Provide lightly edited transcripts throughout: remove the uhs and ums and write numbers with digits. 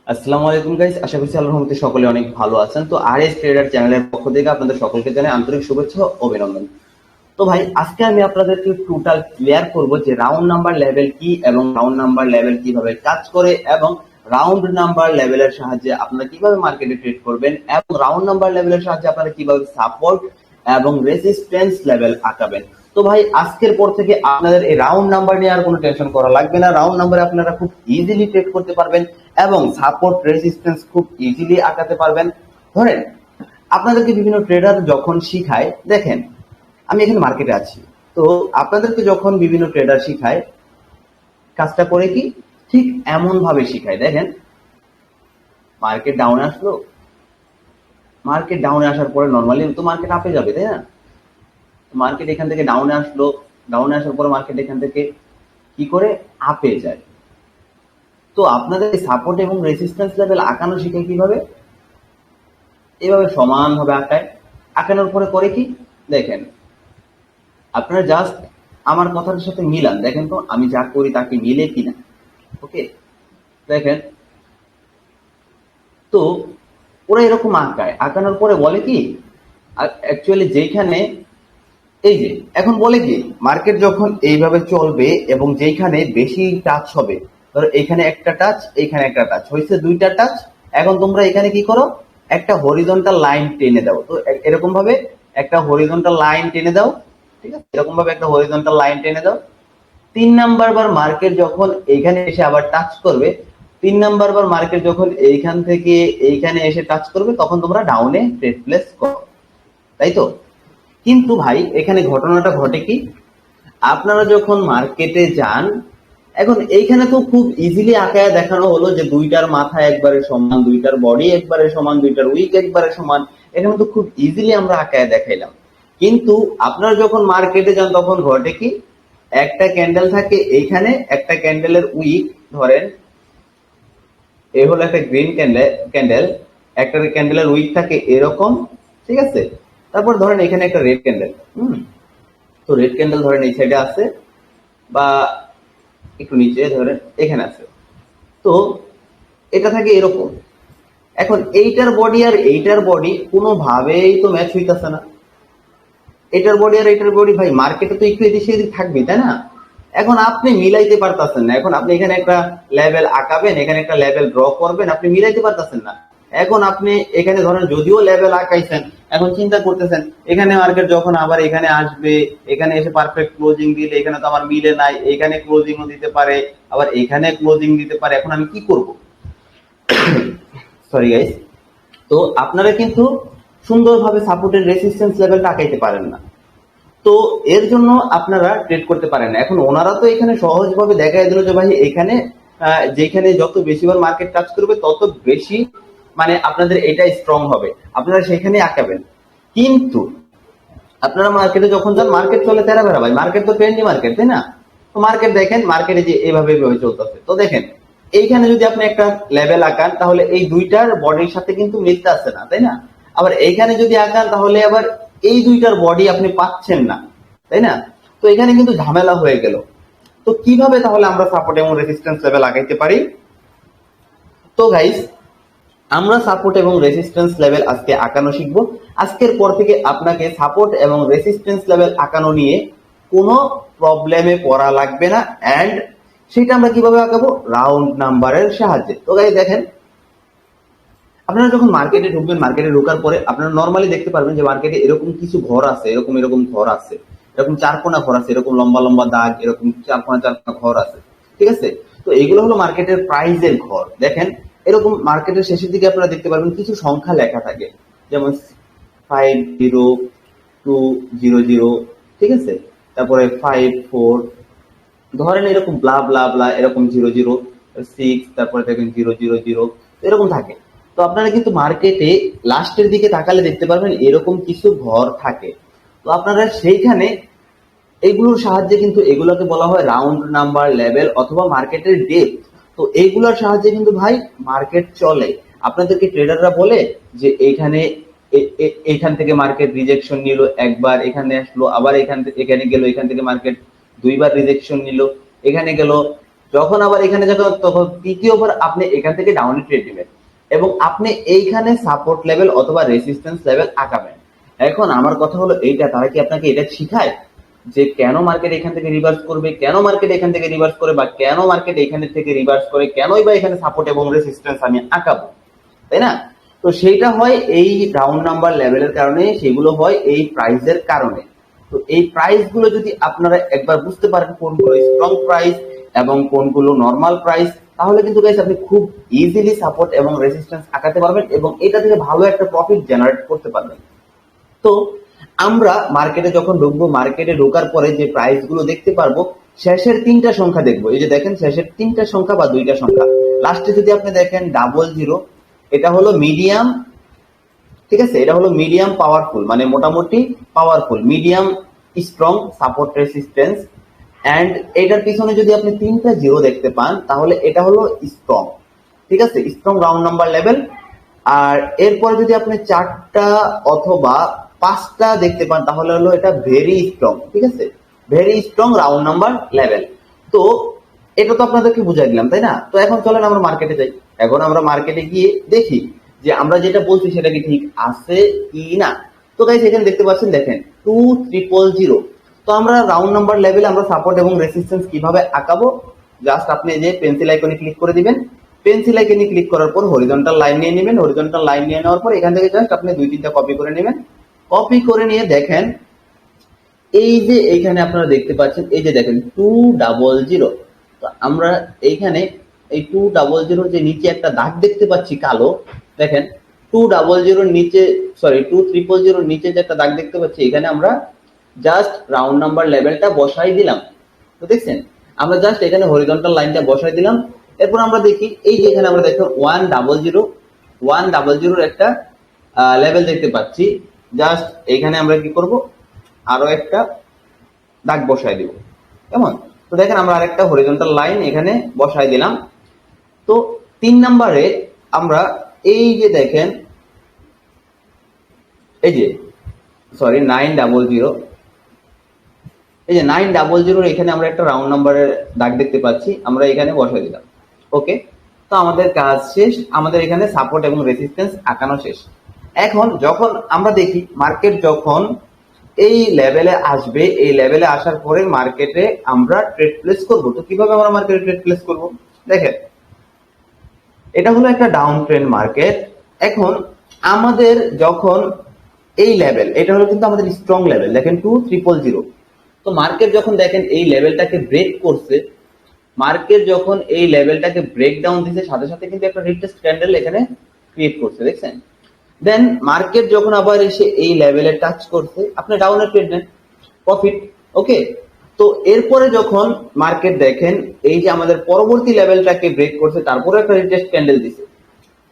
আসসালামু আলাইকুম গাইস, আশা করছি আল্লাহর রহমতে সকলে অনেক ভালো আছেন। তো আরএস ট্রেডার চ্যানেলের পক্ষ থেকে আপনাদের সকলকে জানাই আন্তরিক শুভেচ্ছা ও অভিনন্দন। তো ভাই, আজকে আমি আপনাদেরকে টোটাল ক্লিয়ার করব যে রাউন্ড নাম্বার লেভেল কি এবং রাউন্ড নাম্বার লেভেল কিভাবে কাজ করে এবং রাউন্ড নাম্বার লেভেলের সাহায্যে আপনারা কিভাবে মার্কেটে ট্রেড করবেন এবং রাউন্ড নাম্বার লেভেলের সাহায্যে আপনারা কিভাবে সাপোর্ট এবং রেজিস্ট্যান্স লেভেল আঁকাবেন। তো ভাই, আজকের পর থেকে আপনাদের এই রাউন্ড নাম্বার নিয়ে আর কোনো টেনশন করা লাগবে না। রাউন্ড নাম্বারে আপনারা খুব ইজিলি ট্রেড করতে পারবেন এবং সাপোর্ট রেজিস্ট্যান্স খুব ইজিলি আঁকাতে পারবেন। ধরেন, আপনাদেরকে বিভিন্ন ট্রেডার যখন শিখায়, দেখেন আমি এখানে মার্কেটে আছি, তো আপনাদেরকে যখন বিভিন্ন ট্রেডার শিখায়, কাজটা করে কি ঠিক এমন ভাবে শিখায়। দেখেন, মার্কেট ডাউনে আসলো, মার্কেট ডাউনে আসার পরে নর্মালি তো মার্কেট আপে যাবে, তাই না? মার্কেট এখান থেকে ডাউনে আসলো, ডাউনে আসার পরে মার্কেট এখান থেকে কি করে আপে যায়। তো আপনাদের সাপোর্ট এবং রেজিস্ট্যান্স লেভেল আঁকানো শিখে কিভাবে, এভাবে সমান ভাবে আঁকায়। আঁকানোর পরে করে কি, দেখেন আপনারা জাস্ট আমার কথার সাথে মিলান, দেখেন তো আমি যা করি তাকে মিলে কিনা। ওকে, দেখেন তো ওরা এরকম আঁকায়, আঁকানোর পরে বলে কি, অ্যাকচুয়ালি যেখানে এই যে এখন বলে কি, মার্কেট যখন এইভাবে চলবে এবং যেখানে বেশি টাচ হবে, ধরো এখানে একটা টাচ, এখানে একটা টাচ হয়েছে, দুইটা টাচ। এখন তোমরা এখানে কি করো, একটা হরিজন্টাল লাইন টেনে দাও। তো এরকম ভাবে একটা হরিজন্টাল লাইন টেনে দাও, ঠিক আছে? এরকম ভাবে একটা হরিজন্টাল লাইন টেনে দাও। 3 নাম্বার বার মার্কেট যখন এইখানে এসে আবার টাচ করবে, 3 নাম্বার বার মার্কেট যখন এইখান থেকে এইখানে এসে টাচ করবে, তখন তোমরা ডাউনে ট্রেড প্লেস করো, তাই তো? কিন্তু ভাই, এখানে ঘটনাটা ঘটে কি, আপনারা যখন মার্কেটে যান, এখন এইখানে তো খুব ইজিলি আঁকায় দেখানো হলো যে দুইটার মাথা একবারে সমান, দুইটার বডি একবারে সমান, দুইটার উইক একবারে সমান। এখানে তো খুব ইজিলি আমরা আঁকায় দেখাইলাম। কিন্তু আপনারা যখন মার্কেটে যান তখন ঘটে কি, একটা ক্যান্ডেল থাকে এইখানে, একটা ক্যান্ডেলের উইক ধরেন এ হলো একটা গ্রিন ক্যান্ডেল, একটা ক্যান্ডেলের উইক থাকে এরকম, ঠিক আছে? তারপর ধরেন এখানে একটা রেড ক্যান্ডেল, তো রেড ক্যান্ডেল ধরেন এই সাইডে আছে, বা একটু নিচে ধরেন এখানে আছে। তো এটা থাকে এরকম। এখন এইটার বডি আর এইটার বডি কোনোভাবেই তো ম্যাচ হইতাছে না। এটার বডি আর এটার বডি ভাই মার্কেটে তো একটু এদিক সেদিক থাকবে, তাই না? এখন আপনি মিলাইতে পারতেছেন না। এখন আপনি এখানে একটা লেভেল আঁকাবেন, এখানে একটা লেভেল ড্র করবেন, আপনি মিলাইতে পারতেছেন না। এখন আপনি এখানে ধরেন যদিও লেভেল আঁকাইছেন, এখন চিন্তা করতেছেন এখানে মার্কেট যখন আবার এখানে আসবে, এখানে এসে পারফেক্ট ক্লোজিং দিলে এখানে তো আমার মিলে নাই, এখানে ক্লোজিংও দিতে পারে, আবার এখানে ক্লোজিং দিতে পারে। এখন আমি কি করব? Sorry guys. তো আপনারা কিন্তু সুন্দরভাবে সাপোর্টের রেসিস্ট্যান্স লেভেলটা আঁকাইতে পারেন না। তো এর জন্য আপনারা ট্রেড করতে পারেন না। এখন ওনারা তো এখানে সহজভাবে দেখাই দিল যে ভাই এখানে যেখানে যত বেশিবার মার্কেট টাচ করবে তত বেশি মানে আপনাদের এটা স্ট্রং হবে, আপনারা সেখানে আঁকাবেন। কিন্তু আপনারা মার্কেটে যখন যান, মার্কেট চলে তেরা বেড়া ভাই, মার্কেট তো ট্রেন্ডি মার্কেট, তাই না? তো মার্কেট দেখেন, মার্কেটে যে এভাবে এভাবে চলতেছে। তো দেখেন এইখানে যদি আপনি একটা লেভেল আঁকান, তাহলে এই দুইটার বডির সাথে কিন্তু মিলতে আসছে না, তাই না? আবার এইখানে যদি আঁকান, তাহলে আবার এই দুইটার বডি আপনি পাচ্ছেন না, তাই না? তো এখানে কিন্তু ঝামেলা হয়ে গেল। তো কিভাবে তাহলে আমরা সাপোর্ট এবং রেজিস্ট্যান্স লেভেল আগাইতে পারি? তো গাইস, আমরা সাপোর্ট এবং রেসিস্ট্যান্স লেভেল আজকে আঁকানো শিখবো। আজকের পর থেকে আপনাকে সাপোর্ট এবং রেসিস্ট্যান্স লেভেল আঁকানো নিয়ে কোনো প্রবলেমে পড়া লাগবে না। অ্যান্ড সেটা আমরা কিভাবে আঁকাবো, রাউন্ড নাম্বারের সাহায্যে। তো গাইস দেখেন, আপনারা যখন মার্কেটে ঢুকবেন, মার্কেটে ঢোকার পরে আপনারা নর্মালি দেখতে পারবেন যে মার্কেটে এরকম কিছু ঘর আছে, এরকম এরকম ঘর আছে, এরকম চারকোনা ঘর আছে, এরকম লম্বা লম্বা দাগ, এরকম চারকোনা চারকোনা ঘর আছে, ঠিক আছে? তো এগুলো হলো মার্কেটের প্রাইজের ঘর। দেখেন, এরকম মার্কেটের শেষের দিকে আপনারা দেখতে পারবেন কিছু সংখ্যা লেখা থাকে, যেমন 50, 200, ঠিক আছে? তারপরে 54, ধরেন এরকম ব্লা ব্লা ব্লা, এরকম 006, তারপরে দেখেন 000, এরকম থাকে। তো আপনারা কিন্তু মার্কেটে লাস্টের দিকে তাকালে দেখতে পারবেন এরকম কিছু ঘর থাকে। তো আপনারা সেইখানে এইগুলোর সাহায্যে কিন্তু এগুলোকে বলা হয় রাউন্ড নাম্বার লেভেল অথবা মার্কেটের ডেপথ। তো এইগুলোর সাহায্যে কিন্তু ভাই মার্কেট চলে। আপনাদেরকে ট্রেডাররা বলে যে এইখানে এখান থেকে মার্কেট রিজেকশন নিল একবার, এখানে আসলো, আবার এখান থেকে এখানে গেল, এখান থেকে মার্কেট দুইবার রিজেকশন নিল, এখানে গেল, যখন আবার এখানে যখন তখন তৃতীয়বার আপনি এখান থেকে ডাউনে ট্রেড নেবেন এবং আপনি এইখানে সাপোর্ট লেভেল অথবা রেসিস্ট্যান্স লেভেল আঁকাবেন। এখন আমার কথা হলো এইটা, তারা কি আপনাকে এটা শিখায় যে কেন মার্কেট এখান থেকে রিভার্স করবে, কেন মার্কেট এখান থেকে রিভার্স করে, বা কেন মার্কেট এখান থেকে রিভার্স করে, কেনই বা এখানে সাপোর্ট এবং রেসিস্ট্যান্স আমি আঁকাবো, তাই না? তো সেইটা হয় এই রাউন্ড নাম্বার লেভেলের কারণে, সেগুলো হয় এই প্রাইসের কারণে। তো এই প্রাইস গুলো যদি আপনারা একবার বুঝতে পারেন কোনগুলো স্ট্রং প্রাইস এবং কোনগুলো নর্মাল প্রাইস, তাহলে কিন্তু গাইস আপনি খুব ইজিলি সাপোর্ট এবং রেসিস্ট্যান্স আঁকাতে পারবেন এবং এটা থেকে ভালো একটা প্রফিট জেনারেট করতে পারবেন। তো আমরা মার্কেটে যখন ঢুকবো, মার্কেটে ঢোকার পরে যে প্রাইস গুলো দেখতে পারবো, শেষের তিনটা সংখ্যা দেখবো। এই যে দেখেন শেষের তিনটা সংখ্যা বা দুইটা সংখ্যা, লাস্টে যদি আপনি দেখেন 00, এটা হলো মিডিয়াম, ঠিক আছে, এটা হলো মিডিয়াম পাওয়ারফুল, মানে মোটামুটি powerful, medium strong support resistance. And এটার পিছনে যদি আপনি তিনটা জিরো দেখতে পান, তাহলে এটা হলো স্ট্রং, ঠিক আছে, স্ট্রং রাউন্ড নাম্বার লেভেল। আর এরপরে যদি আপনি চারটা অথবা পাঁচটা দেখতে পান, তাহলে হলো এটা ভেরি স্ট্রং, ঠিক আছে, very strong round number level. তো এটা তো আপনাদেরকে বুঝাই দিলাম, তাই না? তো এখন চলেন আমরা মার্কেটে যাই। এখন আমরা মার্কেটে গিয়ে দেখি যে আমরা যেটা বলছি সেটা কি ঠিক আছে কি না। তো গাইস এখানে দেখতে পাচ্ছেন, দেখেন 2000। তো আমরা রাউন্ড নাম্বার লেভেলে আমরা সাপোর্ট এবং রেসিস্ট্যান্স কিভাবে আঁকাবো, জাস্ট আপনি যে পেন্সিল আইকনে ক্লিক করে দিবেন। পেন্সিল আইকনে ক্লিক করার পর হরিজন্টাল লাইন নিয়ে নেবেন। হরিজন্টাল লাইন নিয়ে নেওয়ার পর এখান থেকে জাস্ট আপনি দুই তিনটা কপি করে নেবেন। কপি করে নিয়ে দেখেন এই যে এইখানে আপনারা দেখতে পাচ্ছেন, এই যে দেখেন 200। তো আমরা এইখানে এই 200 যে নিচে একটা দাগ দেখতে পাচ্ছি কালো, দেখেন 200 নিচে, সরি 2300 নিচে যে একটা দাগ দেখতে পাচ্ছি, এখানে আমরা জাস্ট রাউন্ড নাম্বার লেভেলটা বসাই দিলাম। তো দেখছেন, আমরা জাস্ট এখানে হরিজন্টাল লাইনটা বসাই দিলাম। এরপর আমরা দেখি এই যে এখানে আমরা দেখো 100 একটা লেভেল দেখতে পাচ্ছি। জাস্ট এখানে আমরা কি করব, আরো একটা দাগ বসাই দিব, কেমন? তো দেখেন আমরা আরেকটা হরিজন্টাল লাইন এখানে বসাই দিলাম। তো 3 নম্বরে আমরা এই যে দেখেন, এই যে সরি 900, এই যে 900 এখানে আমরা একটা রাউন্ড নাম্বারের দাগ দেখতে পাচ্ছি, আমরা এখানে বসাই দিলাম। ওকে, তো আমাদের কাজ শেষ, আমাদের এখানে সাপোর্ট এবং রেসিস্ট্যান্স আঁকানো শেষ। এখন যখন আমরা দেখি মার্কেট যখন এই লেভেলে আসবে, এই লেভেলে আসার পরে মার্কেটে আমরা ট্রেড প্লেস করব। তো কিভাবে আমরা মার্কেটে ট্রেড প্লেস করব, দেখেন এটা হলো একটা ডাউন ট্রেন্ড মার্কেট। এখন আমাদের যখন এই লেভেল, এটা হলো কিন্তু আমাদের স্ট্রং লেভেল, দেখেন 2000। তো মার্কেট যখন দেখেন এই লেভেলটাকে ব্রেক করছে, মার্কেট যখন এই লেভেলটাকে ব্রেক ডাউন দিছে, সাথে সাথে কিন্তু একটা রিটেস্ট ক্যান্ডেল এখানে ক্রিয়েট করছে, দেখছেন? দেন মার্কেট যখন আবার এসে এই লেভেলে টাচ করছে, আপনি ডাউনে ট্রেড নেন, প্রফিট। ওকে, তো এরপরে যখন মার্কেট দেখেন এই যে আমাদের পরবর্তী লেভেলটাকে ব্রেক করছে, তারপরে একটা রিটেস্ট ক্যান্ডেল দিছে,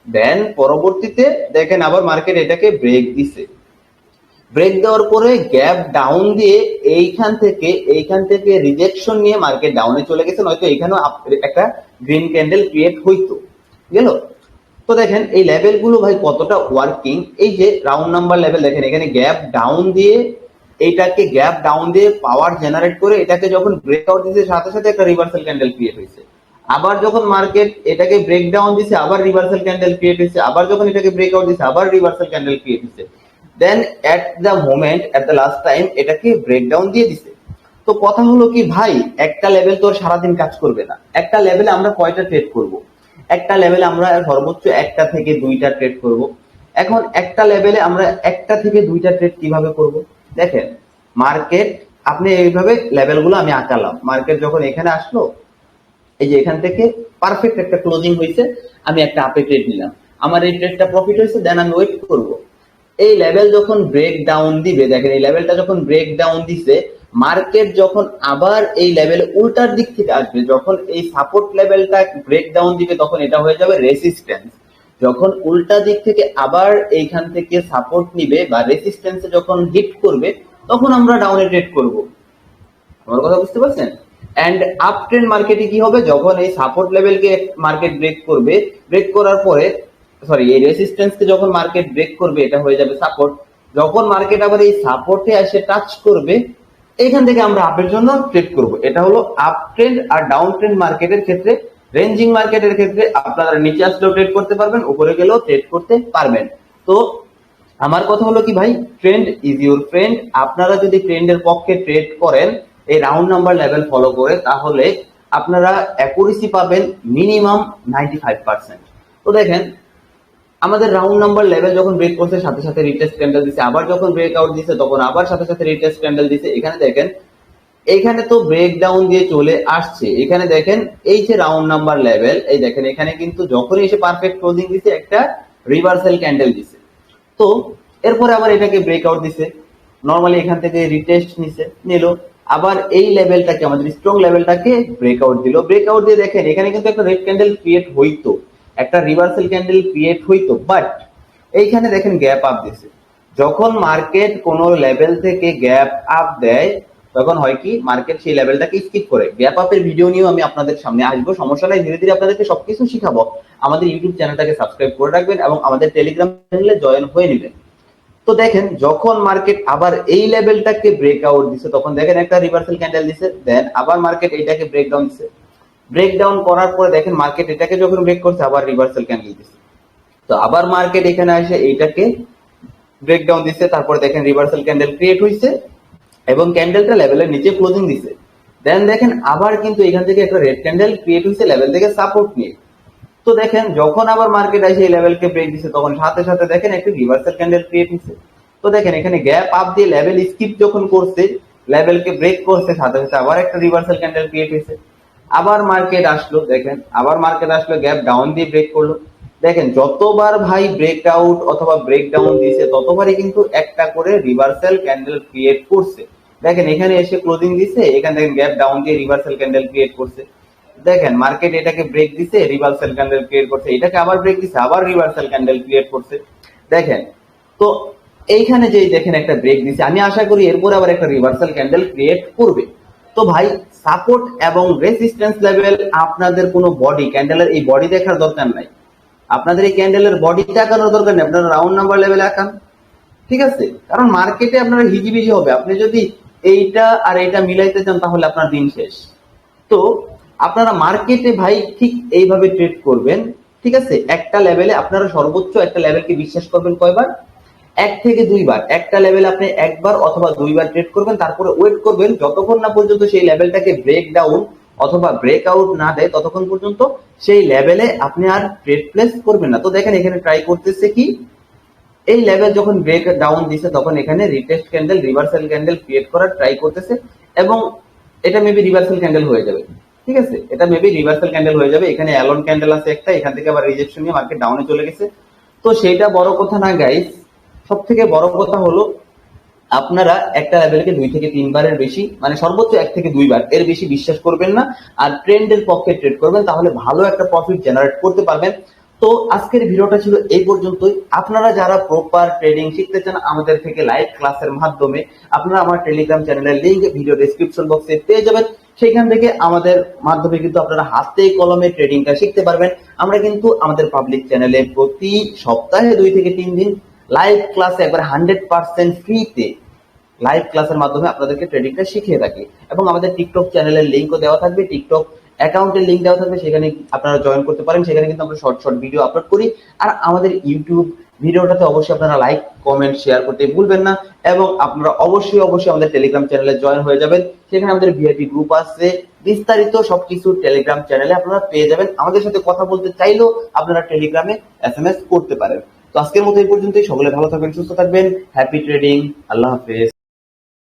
দেন পরবর্তীতে দেখেন আবার মার্কেট এটাকে ব্রেক দিছে। ব্রেক দেওয়ার পরে গ্যাপ ডাউন দিয়ে এইখান থেকে রিজেকশন নিয়ে মার্কেট ডাউনে চলে গেছে, নয়তো এখানেও একটা গ্রিন ক্যান্ডেল ক্রিয়েট হইতো, গেল? তো দেখেন এই লেভেলগুলো ভাই কতটা ওয়ার্কিং। এই যে রাউন্ড নাম্বার লেভেল দেখেন, এখানে গ্যাপ ডাউন দিয়ে, এইটাকে গ্যাপ ডাউন দিয়ে পাওয়ার জেনারেট করে এটাকে যখন ব্রেকআউট দিয়েছে, সাথে সাথে একটা রিভার্সাল ক্যান্ডেল ক্রিয়েট হয়েছে। আবার যখন মার্কেট এটাকে ব্রেক ডাউন দিছে, আবার রিভার্সাল ক্যান্ডেল ক্রিয়েট হয়েছে। আবার যখন এটাকে ব্রেকআউট দিছে, আবার রিভার্সাল ক্যান্ডেল ক্রিয়েট হয়েছে। Then at the moment, at the last time এটাকে ব্রেকডাউন দিয়ে দিছে। তো কথা হলো কি ভাই, একটা লেভেল তো সারাদিন কাজ করবে না। একটা লেভেলে আমরা কয়টা ট্রেড করব? একটা লেভেলে আমরা সর্বোচ্চ একটা থেকে দুইটা ট্রেড করব। এখন একটা লেভেলে আমরা একটা থেকে দুইটা ট্রেড কিভাবে করব? দেখেন মার্কেট, আপনি এইভাবে লেভেলগুলো আমি আঁকালাম। মার্কেট যখন এখানে আসলো, এই যে এখান থেকে পারফেক্ট একটা ক্লোজিং হয়েছে, আমি একটা আপে ট্রেড নিলাম, আমার এই ট্রেডটা প্রফিট হয়েছে। দেন আমি ওয়েট করব এই লেভেল যখন ব্রেক ডাউন দিবে। দেখেন এই লেভেলটা যখন ব্রেক ডাউন দিছে, মার্কেট যখন আবার এই লেভেল উল্টার দিক থেকে আসবে, যখন এই সাপোর্ট লেভেলটা ব্রেক ডাউন দিবে, তখন এটা হয়ে যাবে রেসিস্ট্যান্স। যখন উল্টা দিক থেকে আবার এইখান থেকে সাপোর্ট নিবে বা রেসিস্ট্যান্সে যখন হিট করবে, তখন আমরা ডাউনে ট্রেড করব। আমার কথা বুঝতে পারছেন? এন্ড আপ ট্রেন্ড মার্কেটে কি হবে, যখন এই সাপোর্ট লেভেলকে মার্কেট ব্রেক করবে, ব্রেক করার পরে সরি এই রেসিস্ট্যান্সকে যখন মার্কেট ব্রেক করবে, এটা হয়ে যাবে সাপোর্ট। যখন মার্কেট আবার এই সাপোর্টে এসে টাচ করবে, এইখান থেকে আমরা আপের জন্য ট্রেড করব। এটা হলো আপ ট্রেন্ড। আর ডাউন ট্রেন্ড মার্কেটের ক্ষেত্রে, রেঞ্জিং মার্কেটের ক্ষেত্রে আপনারা নিচে আসলেও ট্রেড করতে পারবেন, উপরে গেলেও ট্রেড করতে পারবেন। তো আমার কথা হলো কি ভাই, ট্রেন্ড ইজ ইউর ফ্রেন্ড। আপনারা যদি ট্রেন্ডের পক্ষে ট্রেড করেন এই রাউন্ড নাম্বার লেভেল ফলো করে, তাহলে আপনারা অ্যাকুরেসি পাবেন মিনিমাম 95%। তো দেখেন আমাদের রাউন্ড নাম্বার লেভেল যখন ব্রেক করছে সাথে সাথে রিটেস্ট ক্যান্ডেল দিছে, আবার যখন ব্রেক আউট দিছে তখন আবার সাথে সাথে রিটেস্ট ক্যান্ডেল দিছে। এখানে দেখেন এইখানে তো ব্রেক ডাউন দিয়ে চলে আসছে। এখানে দেখেন এই যে রাউন্ড নাম্বার লেভেল, এই দেখেন এখানে কিন্তু যখনই এসে পারফেক্ট ক্লোজিং দিছে একটা রিভার্সাল ক্যান্ডেল দিছে। তো এরপরে আবার এটাকে ব্রেকআউট দিছে, নরমালি এখান থেকে রিটেস্ট নিল, আবার এই লেভেলটাকে আমাদের স্ট্রং লেভেলটাকে ব্রেকআউট দিল। ব্রেকআউট দিয়ে দেখেন এখানে কিন্তু একটা রেড ক্যান্ডেল ক্রিয়েট হইতো, একটা রিভার্সাল ক্যান্ডেল ক্রিয়েট হইতো, বাট এইখানে দেখেন গ্যাপ আপ দিছে। যখন মার্কেট কোন লেভেল থেকে গ্যাপ আপ দেয় তখন হয় কি, মার্কেট সেই লেভেলটাকে স্কিপ করে। গ্যাপ আপের ভিডিও নিয়েও আমি আপনাদের সামনে আসবো, সমস্যা নাই, ধীরে ধীরে আপনাদেরকে সবকিছু শিখাবো। আমাদের ইউটিউব চ্যানেলটাকে সাবস্ক্রাইব করে রাখবেন এবং আমাদের টেলিগ্রাম চ্যানেলে জয়েন হয়ে নেবেন। তো দেখেন যখন মার্কেট আবার এই লেভেলটাকে ব্রেকআউট দিছে তখন দেখেন একটা রিভার্সাল ক্যান্ডেল দিছে, দেন আবার মার্কেট এটাকে ব্রেকডাউন দিছে। ব্রেকডাউন করার পরে দেখেন মার্কেট এটাকে যখন ব্রেক করছে আবার রিভার্সাল ক্যান্ডেল দিছে। তো আবার মার্কেট এখানে এসে এইটাকে ব্রেকডাউন দিছে, তারপরে দেখেন রিভার্সাল ক্যান্ডেল ক্রিয়েট হইছে এবং ক্যান্ডেলটা লেভেলের নিচে ক্লোজিং দিছে। দেন দেখেন আবার কিন্তু এখান থেকে একটা রেড ক্যান্ডেল ক্রিয়েট হইছে লেভেল থেকে সাপোর্ট নিয়ে। তো দেখেন যখন আবার মার্কেট এসে এই লেভেলকে ব্রেক দিছে তখন সাথে সাথে দেখেন একটা রিভার্সাল ক্যান্ডেল ক্রিয়েট হইছে। তো দেখেন এখানে গ্যাপ আপ দিয়ে লেভেল স্কিপ যখন করছে, লেভেলকে ব্রেক করছে, সাথে সাথে আবার একটা রিভার্সাল ক্যান্ডেল ক্রিয়েট হইছে। আবার মার্কেট আসলো, দেখেন আবার মার্কেট আসলো, গ্যাপ ডাউন দিয়ে ব্রেক করলো। দেখেন যতবার ভাই ব্রেকআউট অথবা ব্রেকডাউন দিয়েছে ততবারই কিন্তু একটা করে রিভার্সাল ক্যান্ডেল ক্রিয়েট করছে। দেখেন এখানে এসে ক্লোজিং দিছে, এখানে দেখেন গ্যাপ ডাউন দিয়ে রিভার্সাল ক্যান্ডেল ক্রিয়েট করছে। দেখেন মার্কেট এটাকে ব্রেক দিছে, রিভার্সাল ক্যান্ডেল ক্রিয়েট করছে, এটাকে আবার ব্রেক দিছে, আবার রিভার্সাল ক্যান্ডেল ক্রিয়েট করছে। দেখেন তো এইখানে যে দেখেন একটা ব্রেক দিছে, আমি আশা করি এরপরে আবার একটা রিভার্সাল ক্যান্ডেল ক্রিয়েট করবে। তো ভাই সাপোর্ট এবং রেজিস্ট্যান্স লেভেল আপনাদের কোনো বডি ক্যান্ডেলের এই বডি দেখার দরকার নাই, আপনাদের এই ক্যান্ডেলের বডিটা আঁকানোর দরকার নেই, আপনারা রাউন্ড নাম্বার লেভেলে আঁকান, ঠিক আছে? কারণ মার্কেটে আপনারা হিজিবিজি হবে, আপনি যদি এইটা আর এইটা মিলাইতে চান তাহলে আপনার দিন শেষ। তো আপনারা মার্কেটে ভাই ঠিক এইভাবে ট্রেড করবেন, ঠিক আছে? একটা লেভেলে আপনারা সর্বোচ্চ একটা লেভেলকে বিশ্বাস করবেন কয়বার? 1 থেকে 2 বার। একটা লেভেল আপনি একবার অথবা 2 বার ট্রেড করবেন, তারপরে ওয়েট করবেন যতক্ষণ না পর্যন্ত সেই লেভেলটাকে ব্রেক ডাউন অথবা ব্রেকআউট না দেয়, ততক্ষণ পর্যন্ত সেই লেভেলে আপনি আর ট্রেড প্লেস করবেন না। তো দেখেন এখানে ট্রাই করতেছে কি, এই লেভেল যখন ব্রেক ডাউন দিছে তখন এখানে retest candle reversal candle create করার ট্রাই করতেছে এবং এটা মেবি রিভার্সাল ক্যান্ডেল হয়ে যাবে, ঠিক আছে? এটা মেবি রিভার্সাল ক্যান্ডেল হয়ে যাবে। এখানে অ্যালন ক্যান্ডেল আছে একটা, এখান থেকে আবার রিজেকশন নিয়ে মার্কেট ডাউনে চলে গেছে। তো সেইটা বড় কথা না গাইস, সব থেকে বড় কথা হলো আপনারা একটা লেভেলকে 2 থেকে 3 বারের বেশি, মানে সর্বোচ্চ 1 থেকে 2 বার, এর বেশি বিশ্বাস করবেন না। আর ট্রেন্ডের পক্ষে ট্রেড করবেন, তাহলে ভালো একটা প্রফিট জেনারেট করতে পারবেন। তো আজকের ভিডিওটা ছিল এই পর্যন্তই। আপনারা যারা প্রপার ট্রেডিং শিখতে চান আমাদের থেকে লাইভ ক্লাসের মাধ্যমে, আপনারা আমার টেলিগ্রাম চ্যানেলের লিংক ভিডিও ডেসক্রিপশন বক্সে পেয়ে যাবেন। সেখান থেকে আমাদের মাধ্যমে কিন্তু আপনারা হাতে কলমে ট্রেডিংটা শিখতে পারবেন। আমরা কিন্তু আমাদের পাবলিক চ্যানেলে প্রতি সপ্তাহে 2 থেকে 3 দিন লাইভ ক্লাসে একবার 100% ফ্রিতে লাইভ ক্লাসের মাধ্যমে আপনাদেরকে ট্রেডিংটা শিখিয়ে থাকি। এবং আমাদের টিকটক চ্যানেলের লিঙ্কও দেওয়া থাকবে, টিকটক অ্যাকাউন্টের লিঙ্ক দেওয়া থাকবে, সেখানে আপনারা জয়েন করতে পারেন। সেখানে কিন্তু আমরা শর্ট শর্ট ভিডিও আপলোড করি। আর আমাদের ইউটিউব ভিডিওটাতে অবশ্যই আপনারা লাইক কমেন্ট শেয়ার করতে ভুলবেন না। এবং আপনারা অবশ্যই অবশ্যই আমাদের টেলিগ্রাম চ্যানেলে জয়েন হয়ে যাবেন। সেখানে আমাদের ভিআইপি গ্রুপ আছে, বিস্তারিত সবকিছু টেলিগ্রাম চ্যানেলে আপনারা পেয়ে যাবেন। আমাদের সাথে কথা বলতে চাইলেও আপনারা টেলিগ্রামে এসএমএস করতে পারেন। তো আজকের মতো এই পর্যন্তই। সকলে ভালো থাকবেন, সুস্থ থাকবেন, হ্যাপি ট্রেডিং, আল্লাহ হাফেজ।